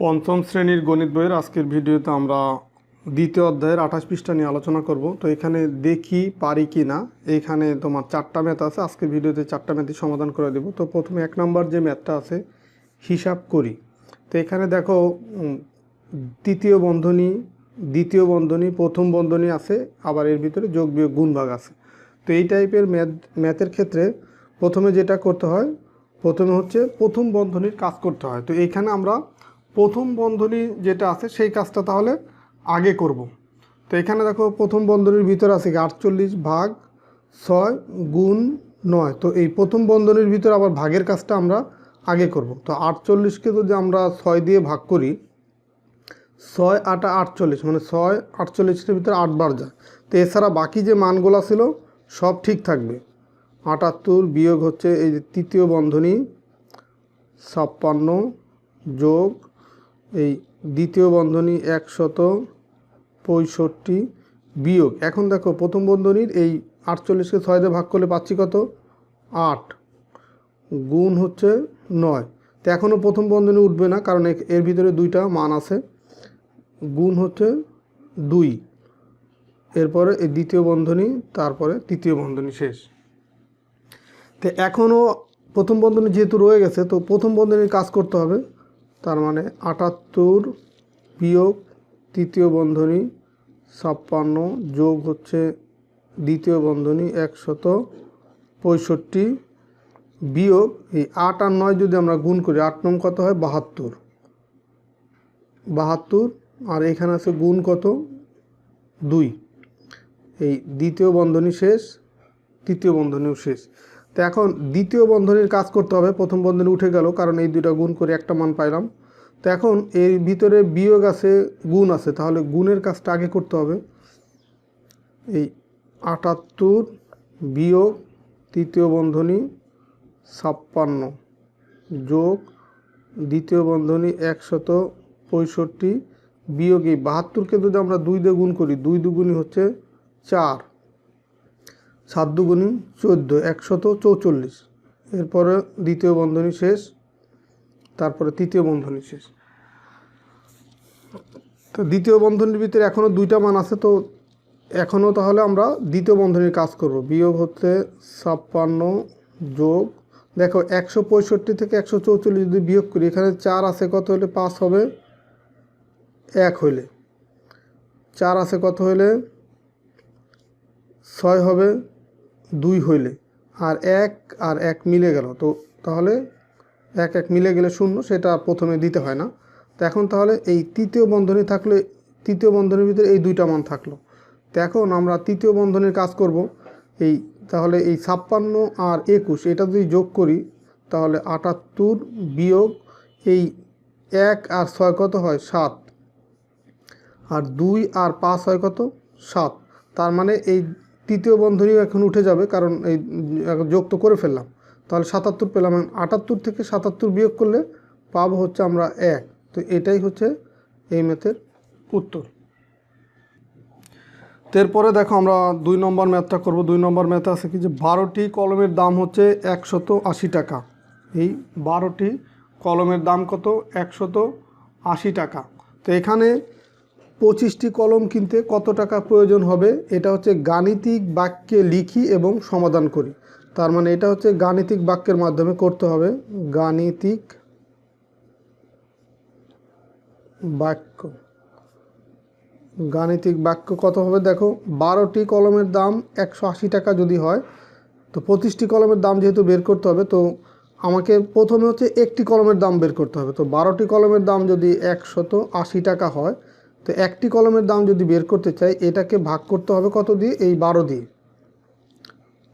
পঞ্চম শ্রেণীর গণিত বইয়ের আজকের ভিডিওতে আমরা দ্বিতীয় অধ্যায়ের 28 পৃষ্ঠা নিয়ে আলোচনা করব। তো এখানে দেখি পারি কি না, এইখানে তোমার 4টা ম্যাথ আছে। আজকের ভিডিওতে 4টা ম্যাথই সমাধান করে দেব। তো প্রথমে 1 নম্বর যে ম্যাথটা আছে হিসাব করি। তো এখানে দেখো তৃতীয় বন্ধনী, দ্বিতীয় বন্ধনী, প্রথম বন্ধনী আছে, আবার এর ভিতরে যোগ বিয়োগ গুণ ভাগ আছে। তো এই টাইপের ম্যাথের ক্ষেত্রে প্রথমে যেটা করতে হয়, প্রথমে হচ্ছে প্রথম বন্ধনীর কাজ করতে হয়। তো এইখানে আমরা প্রথম বন্ধনী যেটা আছে সেই কাজটা তাহলে আগে করব। তো এখানে দেখো প্রথম বন্ধনীর ভিতরে আছে 48 ভাগ 6 গুণ 9। তো এই প্রথম বন্ধনীর ভিতরে আবার ভাগের কাজটা আমরা আগে করব। তো 48কে যদি আমরা 6 দিয়ে ভাগ করি, 6 8 48, মানে 6 48-এর ভিতরে 8 বার যায়। তো এছাড়া বাকি যে মানগুলো ছিল সব ঠিক থাকবে। 78 বিয়োগ হচ্ছে এই যে তৃতীয় বন্ধনী 56 যোগ এই দ্বিতীয় বন্ধনী 165 বিয়োগ, এখন দেখো প্রথম বন্ধনীর এই 48কে 6 দিয়ে ভাগ করলে পাচ্ছি কত, 8, গুণ হচ্ছে 9। তো এখনও প্রথম বন্ধনী উঠবে না, কারণ এর ভিতরে দুইটা মান আছে। গুণ হচ্ছে 2, এরপরে এই দ্বিতীয় বন্ধনী, তারপরে তৃতীয় বন্ধনী শেষ। তো এখনও প্রথম বন্ধনী যেহেতু রয়ে গেছে, তো প্রথম বন্ধনীর কাজ করতে হবে। তার মানে 78 বিয়োগ তৃতীয় বন্ধনী 56 যোগ হচ্ছে দ্বিতীয় বন্ধনী 165 বিয়োগ এই 8 আর 9 যদি আমরা গুণ করি, 8 9 কত হয় 72, আর এখানে আছে গুণ কত 2। এই দ্বিতীয় বন্ধনী শেষ, তৃতীয় বন্ধনীও শেষ। তো এখন দ্বিতীয় বন্ধনীর কাজ করতে হবে। প্রথম বন্ধনী উঠে গেল, কারণ এই দুইটা গুণ করে একটা মান পাইলাম। তো এখন এর ভিতরে বিয়োগ আছে, গুণ আছে, তাহলে গুণের কাজটা আগে করতে হবে। এই 78 বিয়োগ তৃতীয় বন্ধনী 56 যোগ দ্বিতীয় বন্ধনী 165 বিয়োগ এই 72কে যদি আমরা 2 দিয়ে গুণ করি, 2 দুগুণই হচ্ছে 4, 7 দুগুণী 14, 144। এরপরে দ্বিতীয় বন্ধনী শেষ, তারপরে তৃতীয় বন্ধনী শেষ। তো দ্বিতীয় বন্ধনীর ভিতরে এখনও দুইটা মান আছে। তো এখনও তাহলে আমরা দ্বিতীয় বন্ধনীর কাজ করব। বিয়োগ হচ্ছে 56 যোগ, দেখো 165 থেকে 144 যদি বিয়োগ করি, এখানে 4 আছে, কত হলে 5 হবে, 1 হইলে 4 আছে, কত হইলে 6 হবে, 2 হইলে, আর 1 মিলে গেল। তো তাহলে 1 মিলে গেলে 0, সেটা প্রথমে দিতে হয় না। তো এখন তাহলে এই তৃতীয় বন্ধনী থাকলে, তৃতীয় বন্ধনীর ভিতরে এই দুইটা মান থাকলো। তো এখন আমরা তৃতীয় বন্ধনীর কাজ করব। এই তাহলে এই 56 আর 21 এটা যদি যোগ করি, তাহলে 78 বিয়োগ এই 1 আর 6 কত হয় 7, আর 2 আর 5 হয় কত 7। তার মানে এই তৃতীয় বন্ধনী এখন উঠে যাবে, কারণ এই যোগ তো করে ফেললাম। তাহলে 77 পেলাম। 78 থেকে 77 বিয়োগ করলে পাবো হচ্ছে আমরা 1। তো এটাই হচ্ছে এই ম্যাথের উত্তর। এরপরে দেখো আমরা 2 নম্বর ম্যাথটা করব। 2 নম্বর ম্যাথে আছে কি যে 12টি কলমের দাম হচ্ছে 180 টাকা। এই 12টি কলমের দাম কত, 180 টাকা। তো এখানে 25টি কলম কিনতে কত টাকা প্রয়োজন হবে, এটা হচ্ছে গাণিতিক বাক্যে লিখি এবং সমাধান করি। তার মানে এটা হচ্ছে গাণিতিক বাক্যের মাধ্যমে করতে হবে। গাণিতিক বাক্য, গাণিতিক বাক্য কত হবে, দেখো 12টি কলমের দাম 180 টাকা যদি হয়, তো 25টি কলমের দাম যেহেতু বের করতে হবে, তো আমাকে প্রথমে হচ্ছে একটি কলমের দাম বের করতে হবে। তো 12টি কলমের দাম যদি 180 টাকা হয়, তো একটি কলমের দাম যদি বের করতে চাই, এটাকে ভাগ করতে হবে কত দিয়ে, এই 12 দিয়ে।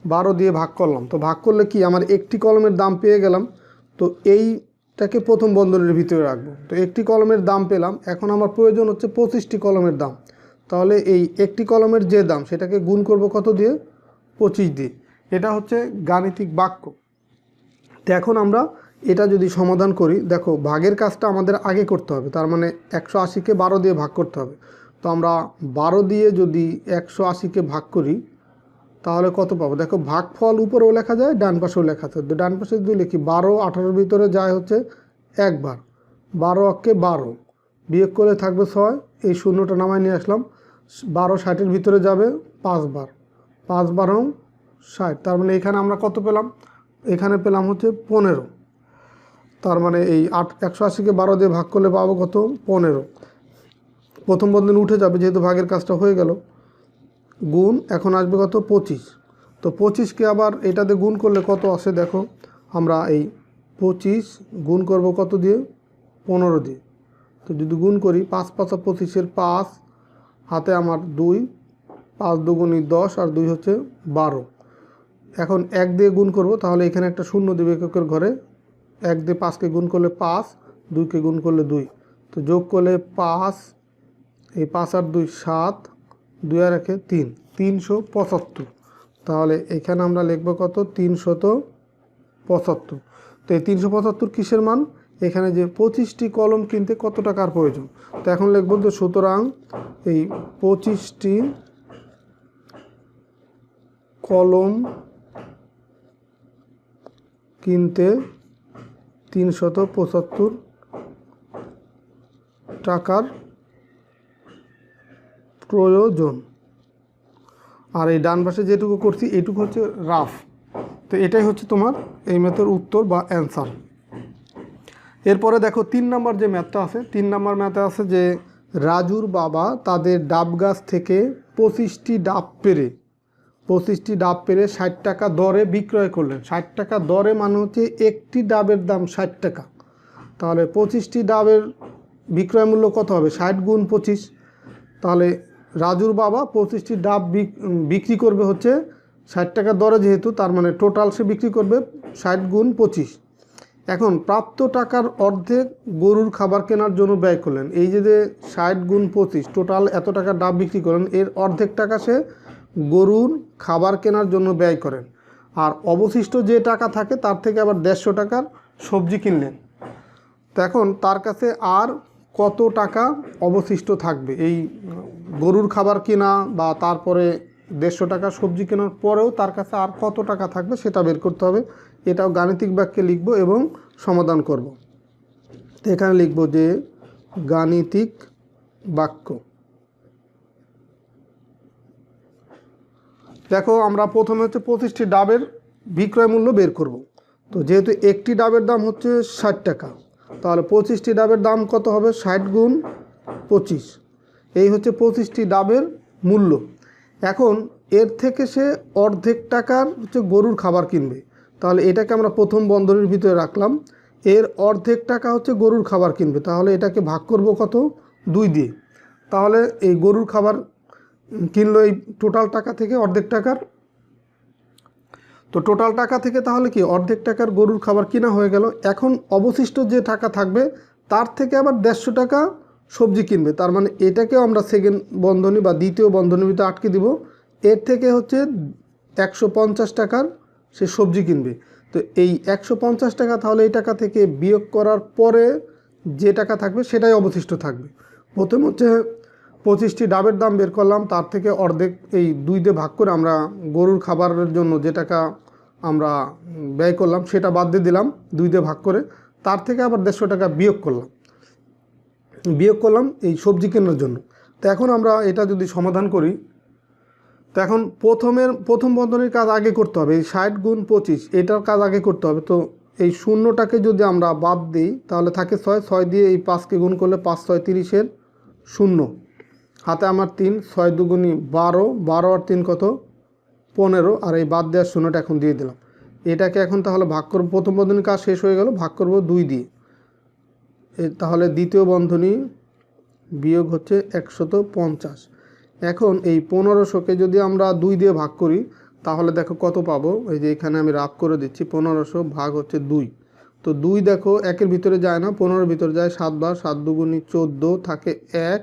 12 দিয়ে ভাগ করলাম। তো ভাগ করলে কি, আমার একটি কলমের দাম পেয়ে গেলাম। তো এইটাকে প্রথম বন্ধনীর ভিতরে রাখবো। তো একটি কলমের দাম পেলাম, এখন আমার প্রয়োজন হচ্ছে 25টি কলমের দাম। তাহলে এই একটি কলমের যে দাম, সেটাকে গুণ করব কত দিয়ে, 25 দিয়ে। এটা হচ্ছে গাণিতিক বাক্য। তো এখন আমরা এটা যদি সমাধান করি, দেখো ভাগের কাজটা আমাদের আগে করতে হবে। তার মানে 180কে 12 দিয়ে ভাগ করতে হবে। তো আমরা 12 দিয়ে যদি 180কে ভাগ করি, তাহলে কত পাবো, দেখো ভাগফল উপরেও লেখা যায়, ডান পাশেও লেখা যায়। তো ডান পাশে যদি লিখি 12 18-র ভিতরে যায় হচ্ছে 1 বার, 12 অক্ষে 12, বিয়োগ করলে থাকবে 6, এই শূন্যটা নামায় নিয়ে আসলাম। 12 60-এর ভিতরে যাবে 5 বার, 5 12 60, তার মানে এখানে আমরা কত পেলাম? এখানে পেলাম হচ্ছে 15। তার মানে এই 180-কে 12 দিয়ে ভাগ করলে পাবো কত? 15। প্রথম বন্ধনী উঠে যাবে যেহেতু ভাগের কাজটা হয়ে গেল। গুণ এখন আসবে কত? 25। তো 25কে আবার এটাতে গুণ করলে কত আসে দেখো। আমরা এই 25 গুণ করব কত দিয়ে? 15 দিয়ে। তো যদি গুণ করি 5 5 25-এর 5, হাতে আমার 2, 5 2 10 আর 2 হচ্ছে 12। এখন 1 দিয়ে গুণ করব, তাহলে এখানে একটা শূন্য দেবে এককের ঘরে। 1 দিয়ে 5কে গুণ করলে 5, 2কে গুণ করলে 2, তো যোগ করলে 5, এই 5 আর 2 7, 2 আর 1 3, 375। তাহলে এখানে আমরা লিখব কত? 375। তো এই 375 কিসের মান? এখানে যে 25টি কলম কিনতে কত টাকার প্রয়োজন। তো এখন লিখব তো সুতরাং এই 25টি কলম কিনতে 375 টাকার প্রয়োজন। আর এই ডান পাশে যেটুকু করছি এইটুকু হচ্ছে রাফ। তো এটাই হচ্ছে তোমার এই ম্যাথের উত্তর বা অ্যান্সার। এরপরে দেখো 3 নম্বর যে ম্যাথটা আছে, 3 নম্বর ম্যাথে আছে যে রাজুর বাবা তাদের ডাব গাছ থেকে 25টি ডাব পেরে 60 টাকা দরে বিক্রয় করলেন। 60 টাকা দরে মানে হচ্ছে একটি ডাবের দাম 60 টাকা। তাহলে 25টি ডাবের বিক্রয় মূল্য কত হবে? 60 গুণ 25। তাহলে রাজুর বাবা 25টি ডাব বিক্রি করবে হচ্ছে 60 টাকা দরে, যেহেতু তার মানে টোটাল সে বিক্রি করবে 60 গুণ 25। এখন প্রাপ্ত টাকার অর্ধেক গরুর খাবার কেনার জন্য ব্যয় করলেন। এই যে 60 গুণ 25 টোটাল এত টাকা ডাব বিক্রি করেন, এর অর্ধেক টাকা সে গরুর খাবার কেনার জন্য ব্যয় করেন। আর অবশিষ্ট যে টাকা থাকে তার থেকে আবার 150 টাকার সবজি কিনলেন। তো এখন তার কাছে আর কত টাকা অবশিষ্ট থাকবে? এই গরুর খাবার কেনা বা তারপরে 150 টাকা সবজি কেনার পরেও তার কাছে আর কত টাকা থাকবে সেটা বের করতে হবে। এটাও গাণিতিক বাক্যে লিখব এবং সমাধান করব। তো এখানে লিখব যে গাণিতিক বাক্য। দেখো আমরা প্রথমে হচ্ছে 25টি ডাবের বিক্রয় মূল্য বের করব। তো যেহেতু একটি ডাবের দাম হচ্ছে 60 টাকা, তাহলে 25টি ডাবের দাম কত হবে? 60 গুণ 25। এই হচ্ছে 25টি ডাবের মূল্য। এখন এর থেকে সে অর্ধেক টাকার হচ্ছে গরুর খাবার কিনবে। তাহলে এটাকে আমরা প্রথম বন্ধনীর ভিতরে রাখলাম। এর অর্ধেক টাকা হচ্ছে গরুর খাবার কিনবে, তাহলে এটাকে ভাগ করব কত? 2 দিয়ে। তাহলে এই গরুর খাবার কিনলো এই টোটাল টাকা থেকে অর্ধেক টাকার। তো টোটাল টাকা থেকে তাহলে কি অর্ধেক টাকার গরুর খাবার কিনা হয়ে গেল। এখন অবশিষ্ট যে টাকা থাকবে তার থেকে আবার 150 টাকা সবজি কিনবে। তার মানে এটাকেও আমরা সেকেন্ড বন্ধনী বা দ্বিতীয় বন্ধনীর ভিতরে আটকে দিব। এর থেকে হচ্ছে 150 টাকার সে সবজি কিনবে। তো এই 150 টাকা তাহলে এই টাকা থেকে বিয়োগ করার পরে যে টাকা থাকবে সেটাই অবশিষ্ট থাকবে। প্রথম হচ্ছে 25টি ডাবের দাম বের করলাম, তার থেকে অর্ধেক এই 2 দিয়ে ভাগ করে আমরা গরুর খাবারের জন্য যে টাকা আমরা ব্যয় করলাম সেটা বাদ দিয়ে দিলাম 2 দিয়ে ভাগ করে। তার থেকে আবার 150 টাকা বিয়োগ করলাম এই সবজি কেনার জন্য। তো এখন আমরা এটা যদি সমাধান করি, তো এখন প্রথম বন্ধনীর কাজ আগে করতে হবে। এই 60 গুণ 25 এটার কাজ আগে করতে হবে। তো এই শূন্যটাকে যদি আমরা বাদ দিই তাহলে থাকে 6, 6 দিয়ে এই 5কে গুণ করলে 5 6 30-এর 0, হাতে আমার 3, 6 2 12, 12 আর 3 কত? 15। আর এই বাদ দেওয়ার শূন্যটা এখন দিয়ে দিলাম। এটাকে এখন তাহলে ভাগ করব, প্রথম বন্ধনীর কাজ শেষ হয়ে গেল, ভাগ করব 2 দিয়ে। তাহলে দ্বিতীয় বন্ধনী বিয়োগ হচ্ছে 150। এখন এই 1500কে যদি আমরা 2 দিয়ে ভাগ করি তাহলে দেখো কত পাবো। এই যে এখানে আমি রাফ করে দিচ্ছি, 1500 ভাগ হচ্ছে 2। তো 2 দেখো 1-এর ভিতরে যায় না, 15-এর ভিতরে যায় 7 বার, 7 2 14 থাকে 1,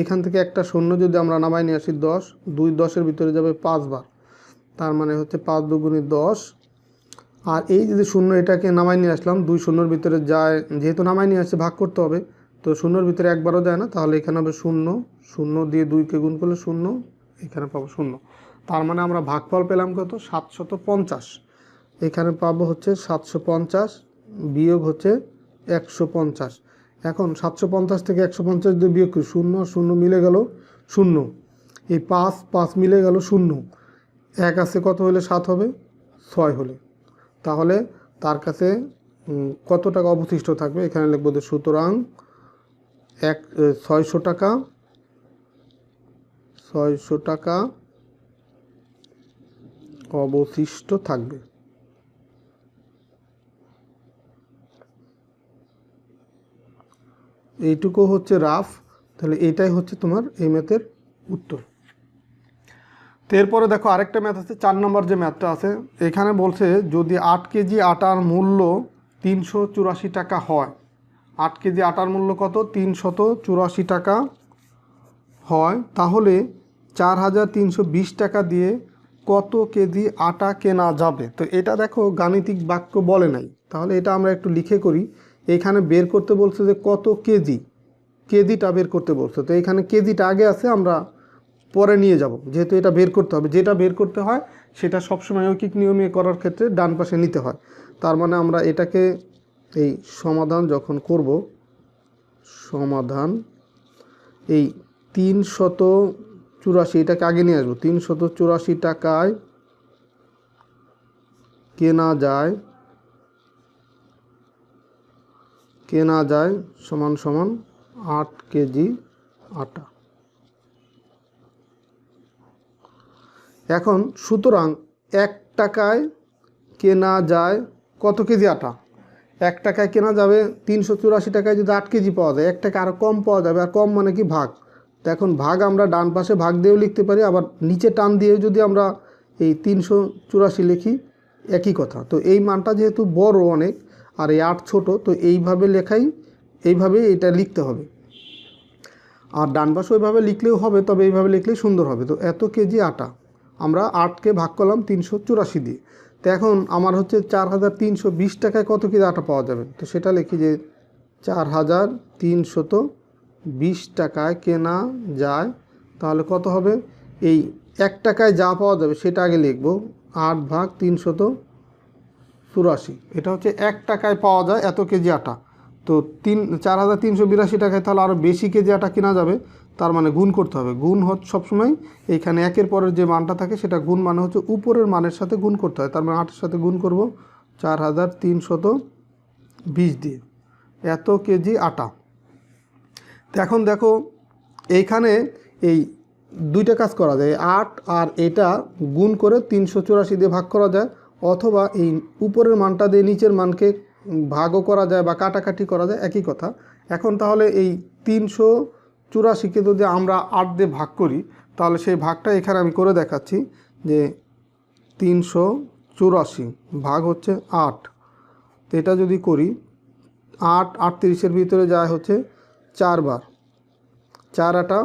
এখান থেকে একটা শূন্য যদি আমরা নামাই নিয়ে আসি 10, 2 10-এর ভিতরে যাবে 5 বার, তার মানে হচ্ছে 5 2 10। আর এই যদি শূন্য এটাকে নামাই নিয়ে আসলাম, 2 শূন্যর ভিতরে যায়, যেহেতু নামাই নিয়ে আসছে ভাগ করতে হবে, তো শূন্যর ভিতরে একবারও যায় না, তাহলে এখানে হবে 0, 0 দিয়ে 2কে গুণ করলে 0, এখানে পাবো 0। তার মানে আমরা ভাগফল পেলাম কত? 750। এখানে পাবো হচ্ছে 750 বিয়োগ হচ্ছে 150। এখন 750 থেকে 150 দিয়ে বিয়োগ করি, 0 0 মিলে গেল 0, এই 5 5 মিলে গেল 0, 1 আছে কত হলে 7 হবে, 6 হলে। তাহলে তার কাছে কত টাকা অবশিষ্ট থাকবে, এখানে লিখব যে সুতরাং 600 টাকা, 600 টাকা অবশিষ্ট থাকবে। এইটুকু হচ্ছে রাফ। তাহলে এটাই হচ্ছে তোমার এই ম্যাথের উত্তর। তো এরপরে দেখো আরেকটা ম্যাথ আছে, 4 নম্বর যে ম্যাথটা আছে, এখানে বলছে যদি 8 কেজি আটার মূল্য 384 টাকা হয়, 8 কেজি আটার মূল্য কত, 384 টাকা হয়, তাহলে 4320 টাকা দিয়ে কত কেজি আটা কেনা যাবে। তো এটা দেখো গাণিতিক বাক্য বলে নাই, তাহলে এটা আমরা একটু লিখে করি। এখানে বের করতে বলছে যে কত কেজি, কেজিটা বের করতে বলছে। তো এখানে কেজিটা আগে আছে, আমরা পরে নিয়ে যাব, যেহেতু এটা বের করতে হবে। যেটা বের করতে হয় সেটা সবসময় ঐকিক নিয়মে করার ক্ষেত্রে ডান পাশে নিতে হয়। তার মানে আমরা এটাকে এই সমাধান যখন করব, সমাধান এই 384 এটাকে আগে নিয়ে আসবো, 384 টাকায় কেনা যায় সমান সমান 8 কেজি আটা। এখন সুতরাং 1 টাকায় কেনা যায় কত কেজি আটা, 1 টাকায় কেনা যাবে 384 টাকায় যদি 8 কেজি পাওয়া যায়, 1 টাকা আরও কম পাওয়া যাবে। আর কম মানে কি, ভাগ। তো এখন ভাগ আমরা ডান পাশে ভাগ দিয়েও লিখতে পারি, আবার নিচে টান দিয়ে যদি আমরা এই 384 লিখি, একই কথা। তো এই মানটা যেহেতু বড় অনেক আর এই 8 ছোট, তো এইভাবে এইভাবেই এটা লিখতে হবে। আর ডান পাশে ওইভাবে লিখলেও হবে, তবে এইভাবে লিখলেই সুন্দর হবে। তো এত কেজি আটা, আমরা 8কে ভাগ করলাম 384 দিয়ে। তো এখন আমার হচ্ছে 4320 টাকায় কত কেজি আটা পাওয়া যাবে। তো সেটা লিখি যে 4320 টাকায় কেনা যায়, তাহলে কত হবে, এই 1 টাকায় যা পাওয়া যাবে সেটা আগে লিখব, 8 ভাগ 384, এটা হচ্ছে 1 টাকায় পাওয়া যায় এত কেজি আটা। তো 4382 টাকায় তাহলে আরও বেশি কেজি আটা কেনা যাবে, তার মানে গুণ করতে হবে। গুণ হচ্ছে সবসময় এইখানে একের পরের যে মানটা থাকে সেটা গুণ মানে হচ্ছে উপরের মানের সাথে গুণ করতে হয়। তার মানে 8-এর সাথে গুণ করব 4320 দিয়ে, এত কেজি আটা। তো এখন দেখো এইখানে এই দুইটা কাজ করা যায়, 8 আর এটা গুণ করে 384 দিয়ে ভাগ করা যায়, অথবা এই উপরের মানটা দিয়ে নিচের মানকে ভাগও করা যায় বা কাটাকাটি করা যায়, একই কথা। এখন তাহলে এই 384কে যদি আমরা 8 দিয়ে ভাগ করি, তাহলে সেই ভাগটা এখানে আমি করে দেখাচ্ছি যে 384 ভাগ হচ্ছে 8। তো এটা যদি করি, 8 38-এর ভিতরে যায় হচ্ছে 4 বার, 4 আটা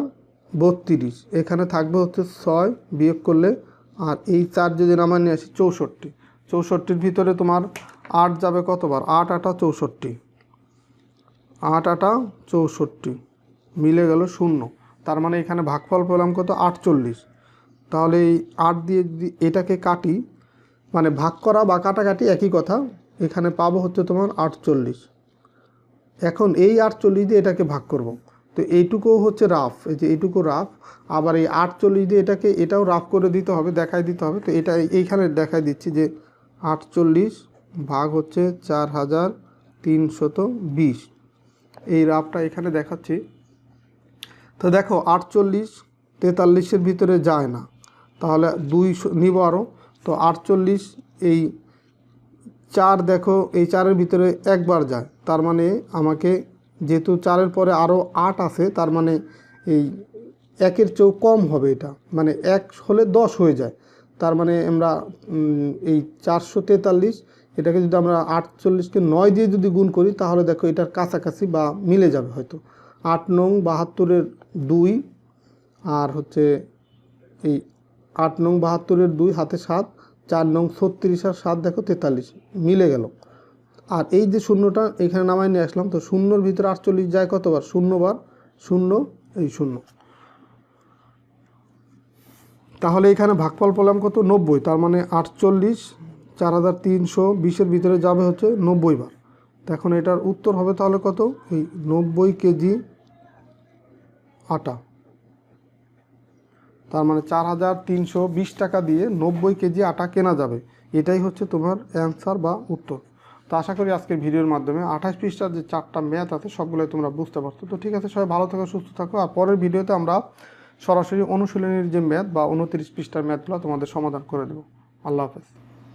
32, এখানে থাকবে হচ্ছে 6 বিয়োগ করলে, আর এই 4 যদি নামায় নিয়ে আসি 64, 64-র ভিতরে তোমার 8 যাবে কতবার, 8 আটা 64, 8 আটা 64 মিলে গেল 0। তার মানে এখানে ভাগফল পেলাম কত, 48। তাহলে এই 8 দিয়ে যদি এটাকে কাটি, মানে ভাগ করা বা কাটাকাটি একই কথা, এখানে পাবো হচ্ছে তোমার 48। এখন এই 48 দিয়ে এটাকে ভাগ করব। তো এইটুকুও হচ্ছে রাফ, এই যে এইটুকু রাফ, আবার এই 48 দিয়ে এটাও রাফ করে দিতে হবে, দেখাই দিতে হবে। তো এটা এইখানে দেখাই দিচ্ছি যে 48 ভাগ হচ্ছে 4320, এই রাফটা এখানে দেখাচ্ছি। তো দেখো 48 43-এর ভিতরে যায় না, তাহলে 2 নিব আরও। তো 48 এই 4, দেখো এই 4-এর ভিতরে একবার যায়, তার মানে আমাকে যেহেতু 4-এর পরে আরও 8 আছে, তার মানে এই 1-এর চেয়েও কম হবে, এটা মানে 1 হলে 10 হয়ে যায়। তার মানে আমরা এই 443, এটাকে যদি আমরা 48কে 9 দিয়ে যদি গুণ করি, তাহলে দেখো এটার কাছাকাছি বা মিলে যাবে হয়তো। 8 নং 72-এর 2, আর হচ্ছে এই 8 নং 72-এর 2 হাতে 7, 4 নং 36 আর 7 দেখো 43 মিলে গেল। আর এই যে শূন্যটা এখানে নামাই নিয়ে আসলাম, তো শূন্যর ভিতরে 48 যায় কতবার, 0 বার, 0 এই 0। তাহলে এখানে ভাগফল পেলাম কত, 90। তার মানে 48 4320-এর ভিতরে যাবে হচ্ছে 90 বার। তো এখন এটার উত্তর হবে তাহলে কত, এই 90 কেজি আটা, তার মানে 4320 টাকা দিয়ে 90 কেজি আটা কেনা যাবে। এটাই হচ্ছে তোমার অ্যান্সার বা উত্তর। তো আশা করি আজকের ভিডিওর মাধ্যমে 28 পৃষ্ঠার যে 4টা ম্যাথ আছে সবগুলোই তোমরা বুঝতে পারছো। তো ঠিক আছে, সবাই ভালো থাকো, সুস্থ থাকো। আর পরের ভিডিওতে আমরা সরাসরি অনুশীলনীর যে ম্যাথ বা 29 পৃষ্ঠার ম্যাথগুলো তোমাদের সমাধান করে দেবো। আল্লাহ হাফেজ।